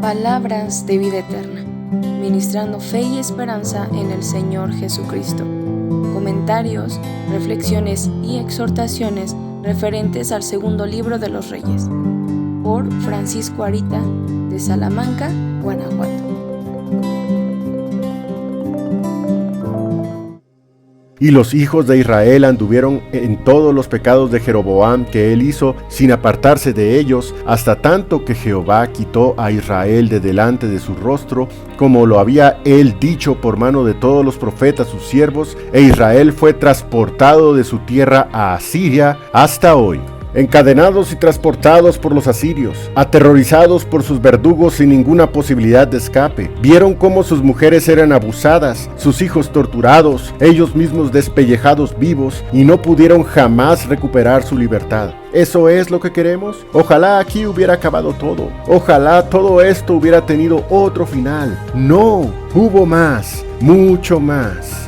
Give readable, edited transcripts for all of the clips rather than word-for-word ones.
Palabras de vida eterna, ministrando fe y esperanza en el Señor Jesucristo. Comentarios, reflexiones y exhortaciones referentes al segundo libro de los Reyes, por Francisco Arita, de Salamanca, Guanajuato. Y los hijos de Israel anduvieron en todos los pecados de Jeroboam que él hizo, sin apartarse de ellos, hasta tanto que Jehová quitó a Israel de delante de su rostro, como lo había él dicho por mano de todos los profetas sus siervos, e Israel fue transportado de su tierra a Asiria hasta hoy. Encadenados y transportados por los asirios, aterrorizados por sus verdugos sin ninguna posibilidad de escape, vieron cómo sus mujeres eran abusadas, sus hijos torturados, ellos mismos despellejados vivos, y no pudieron jamás recuperar su libertad. ¿Eso es lo que queremos? Ojalá aquí hubiera acabado todo. Ojalá todo esto hubiera tenido otro final. No, hubo más, mucho más.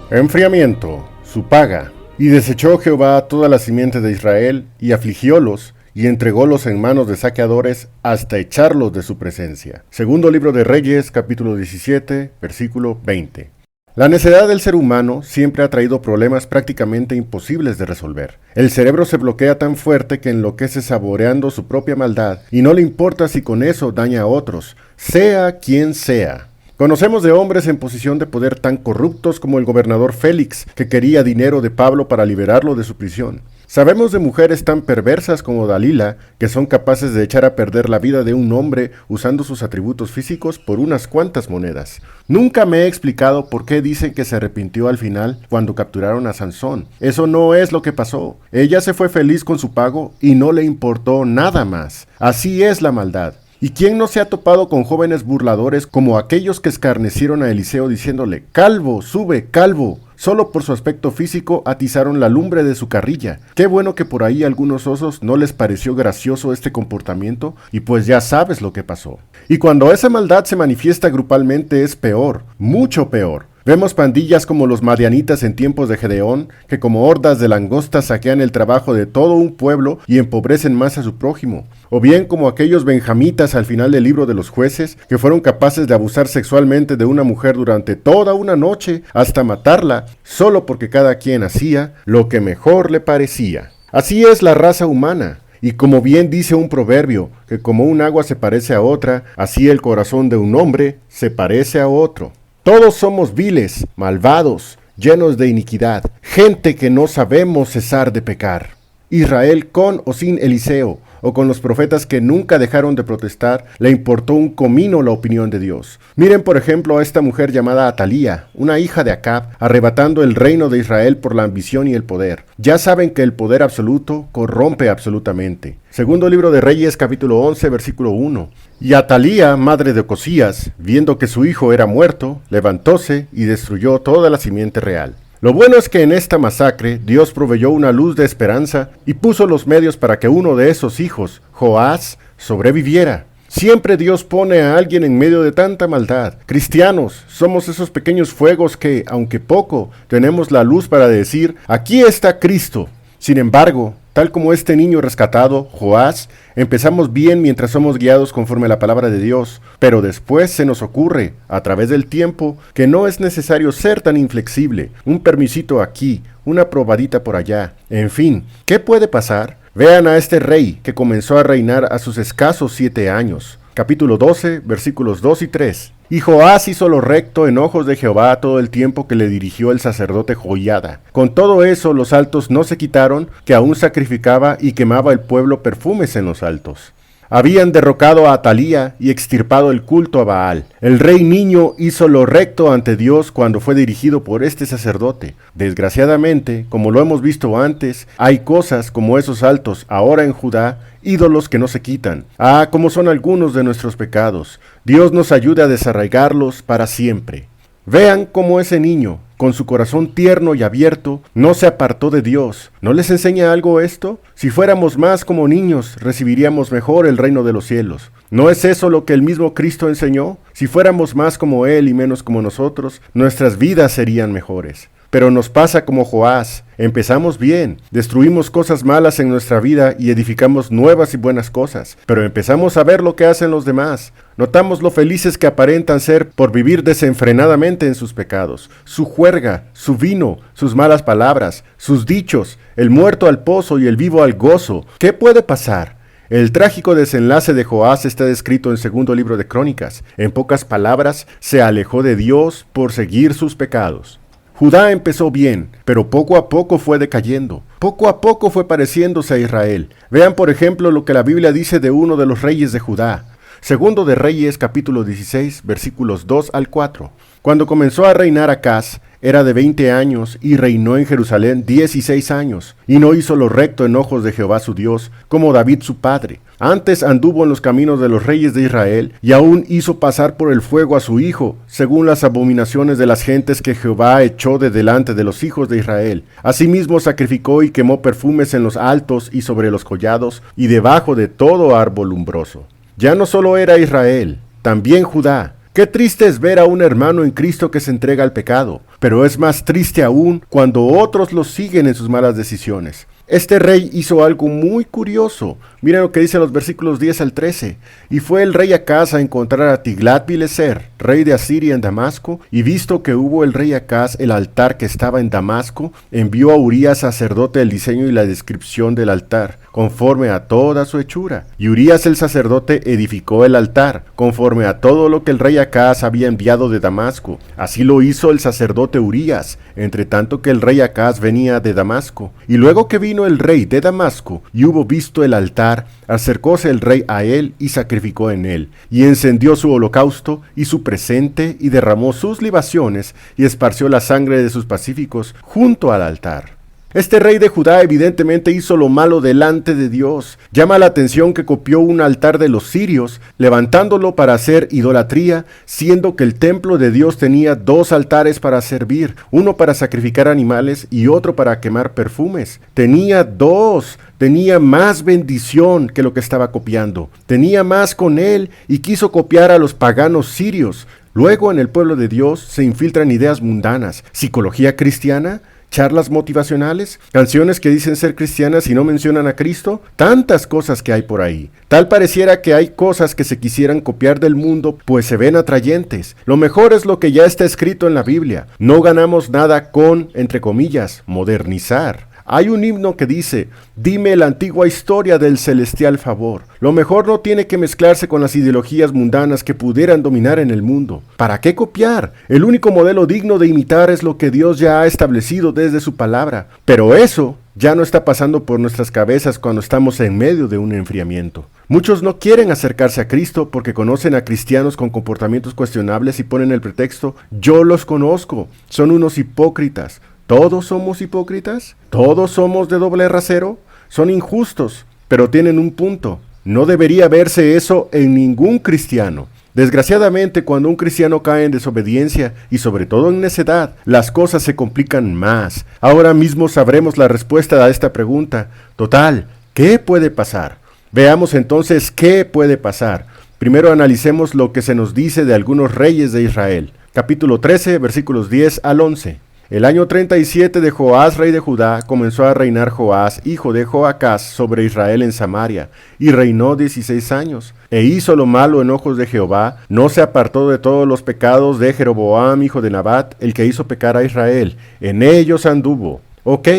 Enfriamiento, su paga. Y desechó Jehová toda la simiente de Israel, y afligiólos, y entrególos en manos de saqueadores, hasta echarlos de su presencia. Segundo libro de Reyes, capítulo 17, versículo 20. La necedad del ser humano siempre ha traído problemas prácticamente imposibles de resolver. El cerebro se bloquea tan fuerte que enloquece saboreando su propia maldad, y no le importa si con eso daña a otros, sea quien sea. Conocemos de hombres en posición de poder tan corruptos como el gobernador Félix, que quería dinero de Pablo para liberarlo de su prisión. Sabemos de mujeres tan perversas como Dalila, que son capaces de echar a perder la vida de un hombre usando sus atributos físicos por unas cuantas monedas. Nunca me he explicado por qué dicen que se arrepintió al final cuando capturaron a Sansón. Eso no es lo que pasó. Ella se fue feliz con su pago y no le importó nada más. Así es la maldad. ¿Y quién no se ha topado con jóvenes burladores como aquellos que escarnecieron a Eliseo diciéndole: «Calvo, sube, calvo»? Solo por su aspecto físico atizaron la lumbre de su carrilla. Qué bueno que por ahí a algunos osos no les pareció gracioso este comportamiento, y pues ya sabes lo que pasó. Y cuando esa maldad se manifiesta grupalmente es peor, mucho peor. Vemos pandillas como los madianitas en tiempos de Gedeón, que como hordas de langostas saquean el trabajo de todo un pueblo y empobrecen más a su prójimo. O bien como aquellos benjamitas al final del libro de los jueces, que fueron capaces de abusar sexualmente de una mujer durante toda una noche, hasta matarla, solo porque cada quien hacía lo que mejor le parecía. Así es la raza humana. Y como bien dice un proverbio, que como un agua se parece a otra, así el corazón de un hombre se parece a otro. Todos somos viles, malvados, llenos de iniquidad, gente que no sabemos cesar de pecar. Israel, con o sin Eliseo, o con los profetas que nunca dejaron de protestar, le importó un comino la opinión de Dios. Miren por ejemplo a esta mujer llamada Atalía, una hija de Acab, arrebatando el reino de Israel por la ambición y el poder. Ya saben que el poder absoluto corrompe absolutamente. Segundo libro de Reyes, capítulo 11, versículo 1. Y Atalía, madre de Ocosías, viendo que su hijo era muerto, levantóse y destruyó toda la simiente real. Lo bueno es que en esta masacre Dios proveyó una luz de esperanza y puso los medios para que uno de esos hijos, Joás, sobreviviera. Siempre Dios pone a alguien en medio de tanta maldad. Cristianos, somos esos pequeños fuegos que, aunque poco, tenemos la luz para decir: aquí está Cristo. Sin embargo, tal como este niño rescatado, Joás, empezamos bien mientras somos guiados conforme a la palabra de Dios, pero después se nos ocurre, a través del tiempo, que no es necesario ser tan inflexible. Un permisito aquí, una probadita por allá. En fin, ¿qué puede pasar? Vean a este rey que comenzó a reinar a sus escasos 7 años. Capítulo 12, versículos 2 y 3. Y Joás hizo lo recto en ojos de Jehová todo el tiempo que le dirigió el sacerdote Joiada. Con todo eso los altos no se quitaron, que aún sacrificaba y quemaba el pueblo perfumes en los altos. Habían derrocado a Atalía y extirpado el culto a Baal. El rey niño hizo lo recto ante Dios cuando fue dirigido por este sacerdote. Desgraciadamente, como lo hemos visto antes, hay cosas como esos altos ahora en Judá, ídolos que no se quitan. Como son algunos de nuestros pecados. Dios nos ayude a desarraigarlos para siempre. Vean cómo ese niño, con su corazón tierno y abierto, no se apartó de Dios. ¿No les enseña algo esto? Si fuéramos más como niños, recibiríamos mejor el reino de los cielos. ¿No es eso lo que el mismo Cristo enseñó? Si fuéramos más como Él y menos como nosotros, nuestras vidas serían mejores. Pero nos pasa como Joás. Empezamos bien, destruimos cosas malas en nuestra vida y edificamos nuevas y buenas cosas. Pero empezamos a ver lo que hacen los demás. Notamos lo felices que aparentan ser por vivir desenfrenadamente en sus pecados. Su juerga, su vino, sus malas palabras, sus dichos, el muerto al pozo y el vivo al gozo. ¿Qué puede pasar? El trágico desenlace de Joás está descrito en segundo libro de Crónicas. En pocas palabras, se alejó de Dios por seguir sus pecados. Judá empezó bien, pero poco a poco fue decayendo. Poco a poco fue pareciéndose a Israel. Vean, por ejemplo, lo que la Biblia dice de uno de los reyes de Judá. Segundo de Reyes, capítulo 16, versículos 2 al 4. Cuando comenzó a reinar Acaz, era de 20 años y reinó en Jerusalén 16 años, y no hizo lo recto en ojos de Jehová su Dios, como David su padre. Antes anduvo en los caminos de los reyes de Israel, y aún hizo pasar por el fuego a su hijo, según las abominaciones de las gentes que Jehová echó de delante de los hijos de Israel. Asimismo sacrificó y quemó perfumes en los altos y sobre los collados, y debajo de todo árbol umbroso. Ya no solo era Israel, también Judá. Qué triste es ver a un hermano en Cristo que se entrega al pecado, pero es más triste aún cuando otros lo siguen en sus malas decisiones. Este rey hizo algo muy curioso. Miren lo que dice los versículos 10 al 13. Y fue el rey Acaz a encontrar a Tiglat-Pileser, rey de Asiria en Damasco, y visto que hubo el rey Acaz el altar que estaba en Damasco, envió a Urías sacerdote el diseño y la descripción del altar, conforme a toda su hechura. Y Urías el sacerdote edificó el altar, conforme a todo lo que el rey Acaz había enviado de Damasco. Así lo hizo el sacerdote Urías, entre tanto que el rey Acaz venía de Damasco. Y luego que vino el rey de Damasco y hubo visto el altar, acercóse el rey a él y sacrificó en él, y encendió su holocausto y su presente, y derramó sus libaciones, y esparció la sangre de sus pacíficos junto al altar. Este rey de Judá evidentemente hizo lo malo delante de Dios. Llama la atención que copió un altar de los sirios, levantándolo para hacer idolatría, siendo que el templo de Dios tenía 2 altares para servir, uno para sacrificar animales y otro para quemar perfumes. Tenía 2. Tenía más bendición que lo que estaba copiando. Tenía más con él y quiso copiar a los paganos sirios. Luego en el pueblo de Dios se infiltran ideas mundanas, psicología cristiana, charlas motivacionales, canciones que dicen ser cristianas y no mencionan a Cristo, tantas cosas que hay por ahí. Tal pareciera que hay cosas que se quisieran copiar del mundo, pues se ven atrayentes. Lo mejor es lo que ya está escrito en la Biblia. No ganamos nada con, entre comillas, modernizar. Hay un himno que dice, dime la antigua historia del celestial favor. Lo mejor no tiene que mezclarse con las ideologías mundanas que pudieran dominar en el mundo. ¿Para qué copiar? El único modelo digno de imitar es lo que Dios ya ha establecido desde su palabra. Pero eso ya no está pasando por nuestras cabezas cuando estamos en medio de un enfriamiento. Muchos no quieren acercarse a Cristo porque conocen a cristianos con comportamientos cuestionables y ponen el pretexto, yo los conozco, son unos hipócritas. ¿Todos somos hipócritas? ¿Todos somos de doble rasero? Son injustos, pero tienen un punto. No debería verse eso en ningún cristiano. Desgraciadamente, cuando un cristiano cae en desobediencia y sobre todo en necedad, las cosas se complican más. Ahora mismo sabremos la respuesta a esta pregunta. Total, ¿qué puede pasar? Veamos entonces qué puede pasar. Primero analicemos lo que se nos dice de algunos reyes de Israel. Capítulo 13, versículos 10 al 11. El año 37 de Joás, rey de Judá, comenzó a reinar Joás, hijo de Joacás, sobre Israel en Samaria, y reinó 16 años. E hizo lo malo en ojos de Jehová, no se apartó de todos los pecados de Jeroboam, hijo de Nabat, el que hizo pecar a Israel. En ellos anduvo. Ok,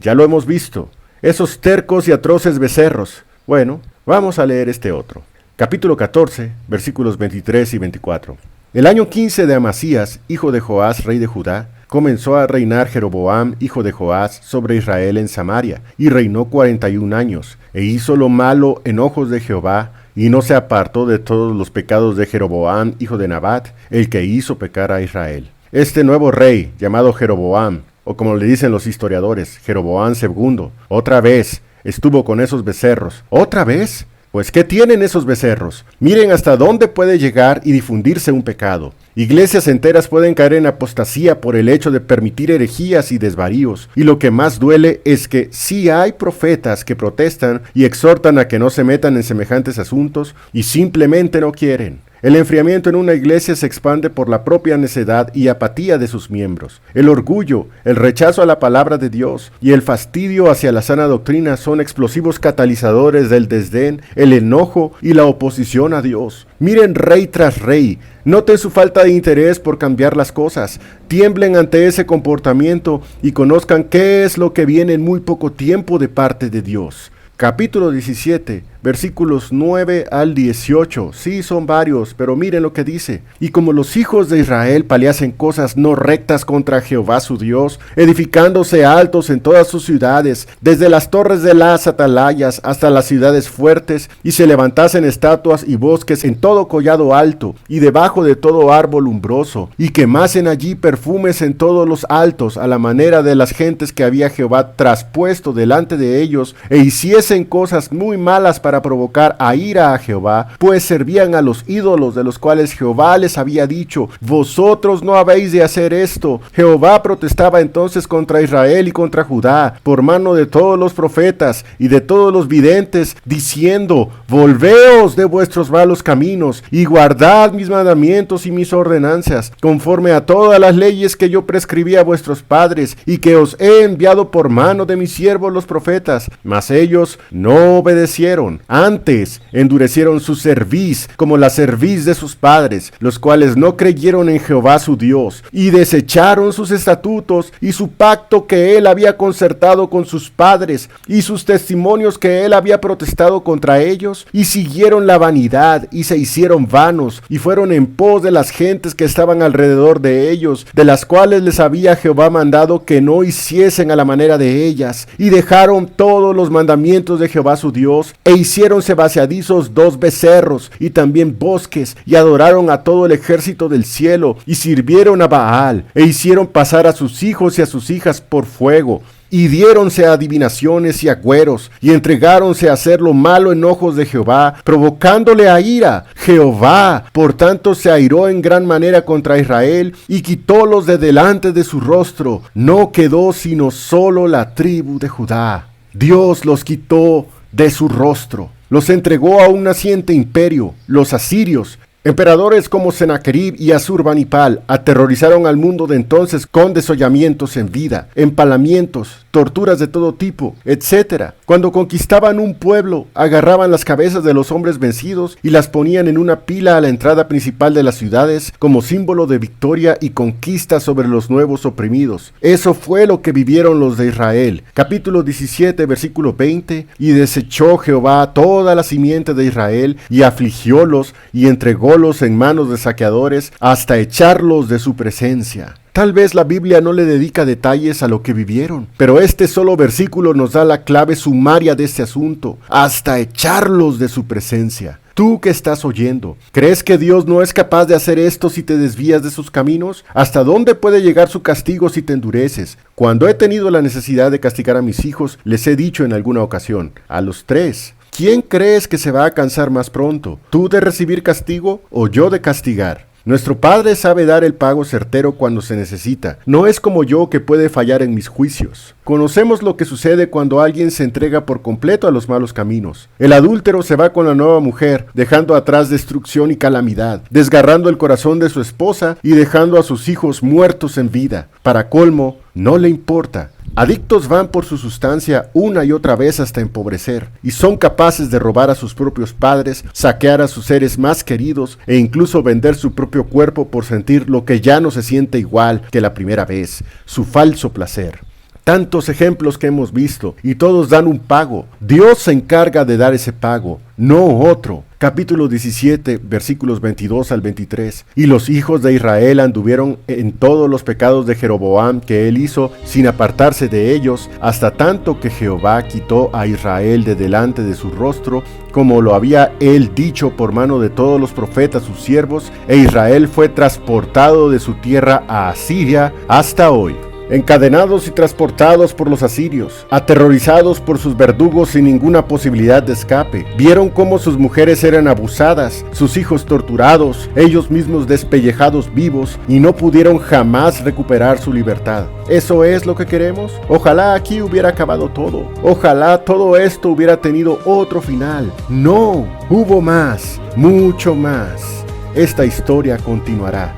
ya lo hemos visto. Esos tercos y atroces becerros. Bueno, vamos a leer este otro. Capítulo 14, versículos 23 y 24. El año 15 de Amasías, hijo de Joás, rey de Judá, comenzó a reinar Jeroboam, hijo de Joás, sobre Israel en Samaria, y reinó 41 años, e hizo lo malo en ojos de Jehová, y no se apartó de todos los pecados de Jeroboam, hijo de Nabat, el que hizo pecar a Israel. Este nuevo rey, llamado Jeroboam, o como le dicen los historiadores, Jeroboam II, otra vez estuvo con esos becerros. ¿Otra vez? Pues, ¿qué tienen esos becerros? Miren hasta dónde puede llegar y difundirse un pecado. Iglesias enteras pueden caer en apostasía por el hecho de permitir herejías y desvaríos. Y lo que más duele es que sí hay profetas que protestan y exhortan a que no se metan en semejantes asuntos y simplemente no quieren. El enfriamiento en una iglesia se expande por la propia necedad y apatía de sus miembros. El orgullo, el rechazo a la palabra de Dios y el fastidio hacia la sana doctrina son explosivos catalizadores del desdén, el enojo y la oposición a Dios. Miren rey tras rey, noten su falta de interés por cambiar las cosas, tiemblen ante ese comportamiento y conozcan qué es lo que viene en muy poco tiempo de parte de Dios. Capítulo 17, versículos 9 al 18. Sí, son varios, pero miren lo que dice. Y como los hijos de Israel peleasen cosas no rectas contra Jehová su Dios, edificándose altos en todas sus ciudades, desde las torres de las atalayas hasta las ciudades fuertes, y se levantasen estatuas y bosques en todo collado alto, y debajo de todo árbol umbroso, y quemasen allí perfumes en todos los altos, a la manera de las gentes que había Jehová traspuesto delante de ellos, e hiciesen cosas muy malas para provocar a ira a Jehová, pues servían a los ídolos de los cuales Jehová les había dicho: vosotros no habéis de hacer esto. Jehová protestaba entonces contra Israel y contra Judá, por mano de todos los profetas y de todos los videntes, diciendo: volveos de vuestros malos caminos, y guardad mis mandamientos y mis ordenanzas, conforme a todas las leyes que yo prescribí a vuestros padres, y que os he enviado por mano de mis siervos los profetas. Mas ellos no obedecieron, antes endurecieron su cerviz como la cerviz de sus padres, los cuales no creyeron en Jehová su Dios, y desecharon sus estatutos y su pacto que él había concertado con sus padres, y sus testimonios que él había protestado contra ellos, y siguieron la vanidad, y se hicieron vanos, y fueron en pos de las gentes que estaban alrededor de ellos, de las cuales les había Jehová mandado que no hiciesen a la manera de ellas, y dejaron todos los mandamientos de Jehová su Dios, e hiciéronse vaciadizos 2 becerros, y también bosques, y adoraron a todo el ejército del cielo, y sirvieron a Baal, e hicieron pasar a sus hijos y a sus hijas por fuego, y diéronse a adivinaciones y agüeros, y entregáronse a hacer lo malo en ojos de Jehová, provocándole a ira. Jehová, por tanto, se airó en gran manera contra Israel, y quitólos de delante de su rostro. No quedó sino solo la tribu de Judá. Dios los quitó de su rostro, los entregó a un naciente imperio, los asirios. Emperadores como Sennacherib y Asurbanipal aterrorizaron al mundo de entonces con desollamientos en vida, empalamientos, torturas de todo tipo, etc. Cuando conquistaban un pueblo, agarraban las cabezas de los hombres vencidos y las ponían en una pila a la entrada principal de las ciudades como símbolo de victoria y conquista sobre los nuevos oprimidos. Eso fue lo que vivieron los de Israel. Capítulo 17, versículo 20. Y desechó Jehová toda la simiente de Israel y afligiólos y entrególos en manos de saqueadores hasta echarlos de su presencia. Tal vez la Biblia no le dedica detalles a lo que vivieron, pero este solo versículo nos da la clave sumaria de este asunto: hasta echarlos de su presencia. Tú que estás oyendo, ¿crees que Dios no es capaz de hacer esto si te desvías de sus caminos? ¿Hasta dónde puede llegar su castigo si te endureces? Cuando he tenido la necesidad de castigar a mis hijos, les he dicho en alguna ocasión, a los 3, ¿quién crees que se va a cansar más pronto? ¿Tú de recibir castigo o yo de castigar? Nuestro Padre sabe dar el pago certero cuando se necesita. No es como yo, que puede fallar en mis juicios. Conocemos lo que sucede cuando alguien se entrega por completo a los malos caminos. El adúltero se va con la nueva mujer, dejando atrás destrucción y calamidad, desgarrando el corazón de su esposa y dejando a sus hijos muertos en vida. Para colmo, no le importa. Adictos van por su sustancia una y otra vez hasta empobrecer, y son capaces de robar a sus propios padres, saquear a sus seres más queridos e incluso vender su propio cuerpo por sentir lo que ya no se siente igual que la primera vez, su falso placer. Tantos ejemplos que hemos visto, y todos dan un pago. Dios se encarga de dar ese pago, no otro. Capítulo 17, versículos 22 al 23. Y los hijos de Israel anduvieron en todos los pecados de Jeroboam que él hizo, sin apartarse de ellos, hasta tanto que Jehová quitó a Israel de delante de su rostro, como lo había él dicho por mano de todos los profetas sus siervos, e Israel fue transportado de su tierra a Asiria hasta hoy. encadenados y transportados por los asirios, aterrorizados por sus verdugos sin ninguna posibilidad de escape. Vieron cómo sus mujeres eran abusadas, sus hijos torturados, ellos mismos despellejados vivos y no pudieron jamás recuperar su libertad. ¿Eso es lo que queremos? Ojalá aquí hubiera acabado todo. Ojalá todo esto hubiera tenido otro final. No, hubo más, mucho más. Esta historia continuará.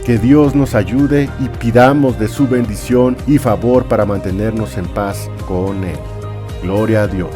Que Dios nos ayude y pidamos de su bendición y favor para mantenernos en paz con Él. Gloria a Dios.